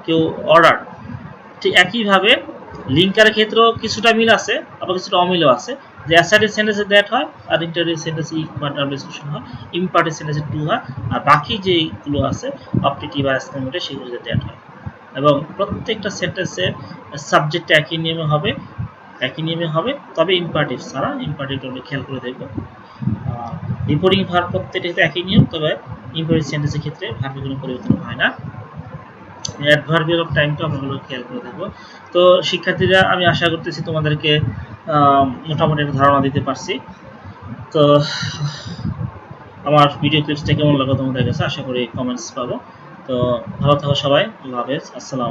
কেউ অর্ডার। ঠিক একইভাবে লিঙ্কারের ক্ষেত্রেও কিছুটা মিল আছে, আবার কিছুটা অমিলও আছে। যে অ্যাসার্টিভ সেন্টেন্সে দ্যাট হয়, আর ইন্টারেটিভ সেন্টেন্সে ইফ বা ডাবল এক্সক্লুশন হয়, ইম্পারেটিভ সেন্টেন্সে টু হয়, আর বাকি যেগুলো আছে অপটেটিভ বা এক্সক্লেমেটিভ সেগুলোতে দ্যাট হয়। এবং প্রত্যেকটা সেন্টেন্সের সাবজেক্টটা একই নিয়মে হবে, তবে ইম্পারেটিভ ছাড়া, ইম্পারেটিভটা আমরা খেয়াল করে দেখব। রিপোর্টিং ভার্ব প্রত্যেকটাতে একই নিয়ম, তবে ইম্পারেটিভ সেন্টেন্সের ক্ষেত্রে ভার্বের কোনো পরিবর্তন হয় না। অ্যাডভার্বিয়াল অফ টাইমটা আমরা খেয়াল করে দেখব। তো শিক্ষার্থীরা, আমি আশা করতেছি তোমাদেরকে মোটামুটি একটা ধারণা দিতে পারছি। তো আমার ভিডিও ক্লিপসটা কেমন লাগলো তোমাদের কাছে, আশা করি কমেন্টস পাবো। তো ভালো থাকো সবাই, আল্লাহ হাফেজ, আসসালামু আলাইকুম।